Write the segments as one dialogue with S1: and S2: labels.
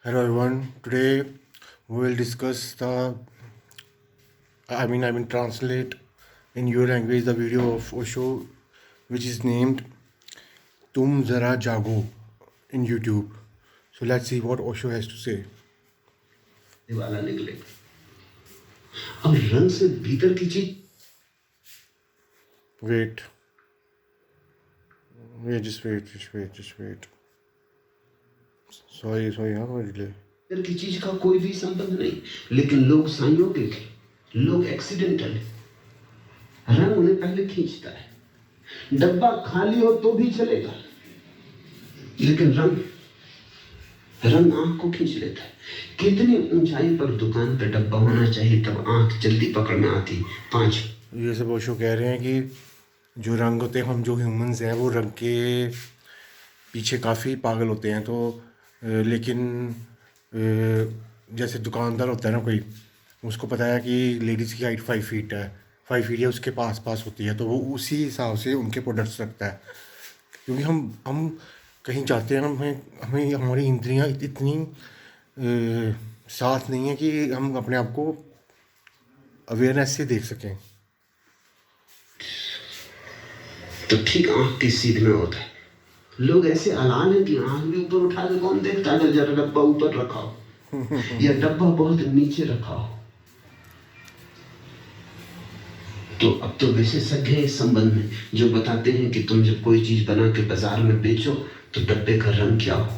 S1: Hello everyone. Today we will discuss translate in your language the video of Osho, which is named "Tum Zara Jago" in YouTube. So let's see what Osho has to say.
S2: वाला निकले अब रंग से भीतर की चीज
S1: Wait, just wait. Sorry, हाँ for delay.
S2: भीतर की चीज का कोई भी संबंध नहीं, लेकिन लोग संयोगिक है, लोग एक्सीडेंटल है। रंग उन्हें पहले खींचता है। डब्बा खाली हो तो भी चलेगा, लेकिन रंग आंख को खींच लेता है। कितनी ऊंचाई पर दुकान पे डब्बा होना चाहिए तब आंख जल्दी पकड़ में आती? 5।
S1: ये सब ओशो कह रहे हैं कि जो रंग होते हैं, हम जो ह्यूमंस हैं वो रंग के पीछे काफ़ी पागल होते हैं। तो लेकिन जैसे दुकानदार होता है ना कोई, उसको पता है कि लेडीज़ की हाइट 5 फीट है, 5 फीट या उसके पास होती है, तो वो उसी हिसाब से उनके प्रोडक्ट्स रखता है। क्योंकि हम कहीं जाते हैं, हमें हमें हमारी इंद्रियां इतनी साथ नहीं है कि हम अपने आप को अवेयरनेस से देख सकें।
S2: तो ठीक आंख की सीध में होता है। लोग ऐसे अलाल हैं कि आंख भी ऊपर उठा के कौन देखता है? जरा डब्बा ऊपर रखा हो या डब्बा बहुत नीचे रखा हो। तो अब तो विशेषज्ञ हैं इस संबंध में, जो बताते हैं कि तुम जब कोई चीज बना के बाजार में बेचो तो डब्बे का रंग क्या हो।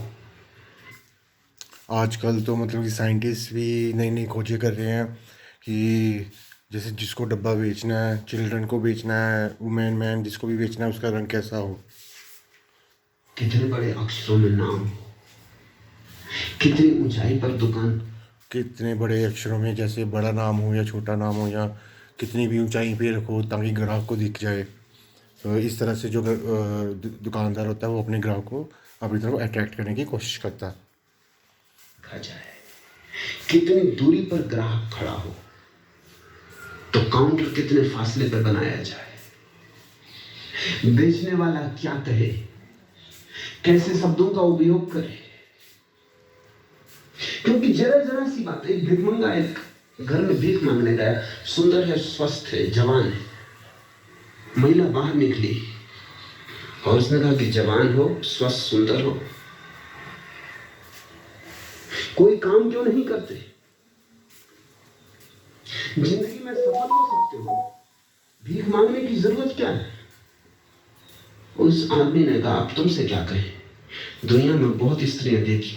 S1: आजकल तो मतलब कि साइंटिस्ट भी नई नई खोजें कर रहे हैं कि जैसे जिसको डब्बा बेचना है, चिल्ड्रन को बेचना है, वुमेन मैन जिसको भी बेचना है, उसका रंग कैसा हो।
S2: कितने बड़े अक्षरों में नाम हो, कितनी ऊंचाई पर दुकान,
S1: कितने बड़े अक्षरों में, जैसे बड़ा नाम हो या छोटा नाम हो, या कितनी भी ऊंचाई पे रखो ताकि ग्राहक को दिख जाए। तो इस तरह से जो दुकानदार होता है वो अपने ग्राहक को अपनी तरफ अट्रैक्ट करने की कोशिश करता है।
S2: देखा जाए कितनी दूरी पर ग्राहक खड़ा हो, तो काउंटर कितने फासले पर बनाया जाए, बेचने वाला क्या कहे, कैसे शब्दों का उपयोग करे। क्योंकि जरा जरा सी बात, एक भिखमंगा एक घर में भीख मांगने गया, सुंदर है, स्वस्थ है, जवान है। महिला बाहर निकली और उसने कहा कि जवान हो, स्वस्थ, सुंदर हो, कोई काम क्यों नहीं करते? जिंदगी में सफल हो सकते हो, भीख मांगने की जरूरत क्या है? उस आदमी ने कहा, अब तुमसे क्या कहें, दुनिया में बहुत स्त्रियां देखी,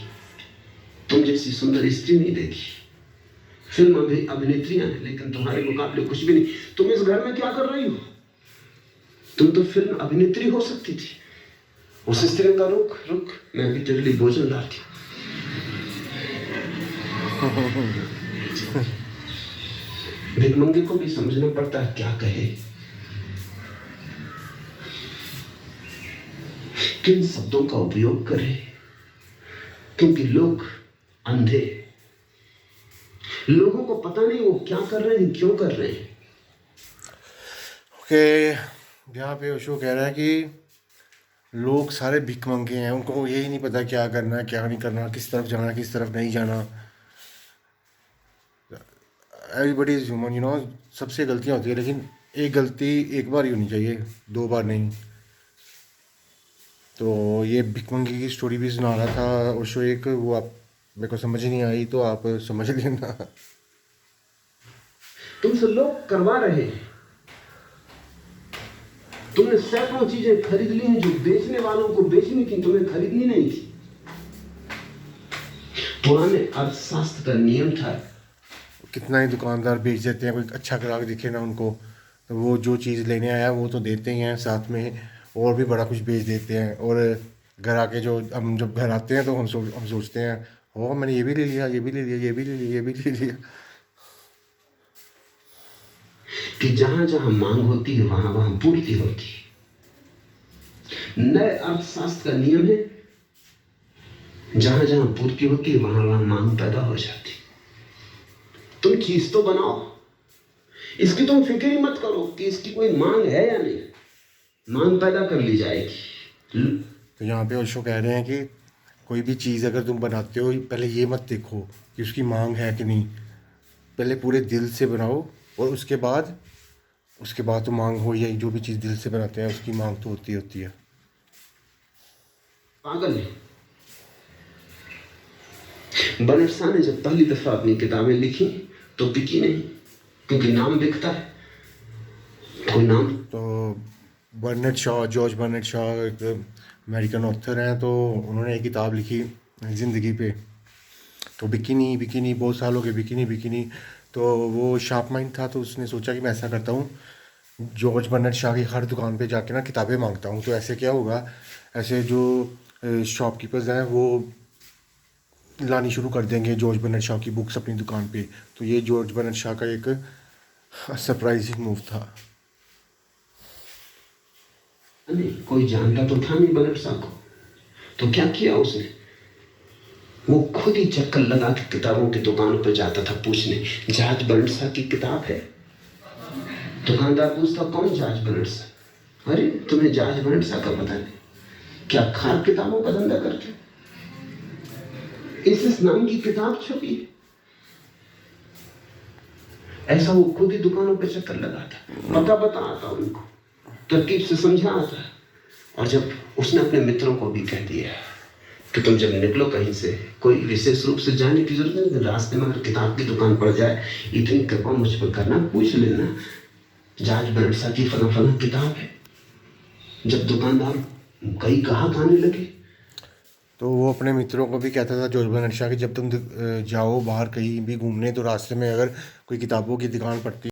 S2: तुम जैसी सुंदर स्त्री नहीं देखी। फिल्म अभिनेत्रियां हैं, लेकिन तुम्हारे मुकाबले कुछ भी नहीं। तुम इस घर में क्या कर रही हो? तुम तो फिल्म अभिनेत्री हो सकती थी। उस स्त्री का रुक रुक, मैं अभी तेरे लिए भोजन लाती हूं। भिखमंगे को भी समझना पड़ता है क्या कहे, किन शब्दों का उपयोग करे, क्योंकि लोग अंधे, लोगों को पता नहीं वो क्या कर रहे हैं, क्यों कर रहे हैं।
S1: ओके, यहाँ पे ओशो कह रहा है कि लोग सारे भिखमंगे हैं, उनको यही नहीं पता क्या करना है क्या नहीं करना, किस तरफ जाना किस तरफ नहीं जाना। एवरीबडी इज ह्यूमन, सबसे गलतियाँ होती है, लेकिन एक गलती एक बार ही होनी चाहिए, 2 बार नहीं। तो ये भिखमंगे की स्टोरी भी सुना रहा था ओशो एक, वो आप मेरे को समझ नहीं आई तो आप समझ लेना।
S2: तुमसे लोग करवा रहे हैं, तुमने सैकड़ों चीजें खरीद ली हैं जो बेचने वालों को बेचनी थी, तुम्हें खरीदनी नहीं थी। पुराने अर्थशास्त्र का नियम था,
S1: कितना ही दुकानदार बेच देते हैं, कोई अच्छा ग्राहक दिखे ना उनको, तो वो जो चीज़ लेने आया वो तो देते ही हैं, साथ में और भी बड़ा कुछ बेच देते हैं। और घर आके हम जब घर आते हैं तो हम सोचते हैं, ओ मैंने ये भी ले लिया, ये भी ले लिया, ये भी ले लिया, ये भी ले लिया।
S2: कि जहां जहां मांग होती है वहां वहां पूर्ति होती है। नए अर्थशास्त्र का नियम है, जहां जहां पूर्ति होती है वहां वहां मांग पैदा हो जाती। तुम चीज तो बनाओ, इसकी तुम फिक्र ही मत करो कि इसकी कोई मांग है या नहीं, मांग पैदा कर ली जाएगी।
S1: तो यहाँ पे ओशो कह रहे हैं कि कोई भी चीज़ अगर तुम बनाते हो पहले ये मत देखो कि उसकी मांग है कि नहीं, पहले पूरे दिल से बनाओ और उसके बाद तो मांग हो, या जो भी चीज़ दिल से बनाते हैं उसकी मांग तो होती है।
S2: पागल है। बर्नार्ड शॉ ने जब पहली दफा अपनी किताबें लिखी तो बिकी नहीं, क्योंकि नाम बिकता है। कोई नाम
S1: तो जॉर्ज बर्नार्ड शॉ एक अमेरिकन ऑथर हैं, तो उन्होंने एक किताब लिखी ज़िंदगी पे, तो बिकी नहीं, बहुत साल हो गए बिकी नहीं। तो वो शार्प माइंड था, तो उसने सोचा कि मैं ऐसा करता हूँ, जॉर्ज बर्नार्ड शॉ की हर दुकान पे जाके ना किताबें मांगता हूँ। तो ऐसे क्या होगा, ऐसे जो शॉपकीपर्स हैं वो लानी शुरू कर देंगे जॉर्ज बर्नार्ड शॉ की बुक्स अपनी दुकान पे। तो ये जॉर्ज बर्नार्ड शॉ का एक सरप्राइजिंग मूव था।
S2: नहीं, कोई जानता तो था नहीं बर्नार्ड शॉ को। तो क्या किया उसने? वो खुद ही चक्कर लगा के किताबों की दुकानों पर जाता था पूछने, जॉर्ज बर्नार्ड शॉ की किताब है? दुकानदार पूछता, कौन जॉर्ज बर्नार्ड शॉ? अरे तुम्हें जॉर्ज बर्नार्ड शॉ का पता नहीं? क्या खार किताबों का धंधा करते? इस नाम की किताब छपी। ऐसा वो खुद ही दुकानों पे चक्कर लगाता, पता बताता उनको, तरकीब से समझाता। और जब उसने अपने मित्रों को भी कह दिया कि तुम जब निकलो कहीं से, कोई विशेष रूप से जाने की जरूरत नहीं, रास्ते में अगर किताब की दुकान पड़ जाए, इतनी कृपा मुझ पर करना, पूछ लेना जॉर्ज बर्नार्ड शॉ की फला फला किताब है। जब दुकानदार कई ग्राहक आने लगे,
S1: तो वो अपने मित्रों को भी कहता था जॉर्ज बर्नार्ड शॉ कि जब तुम जाओ बाहर कहीं भी घूमने, तो रास्ते में अगर कोई किताबों की दुकान पड़ती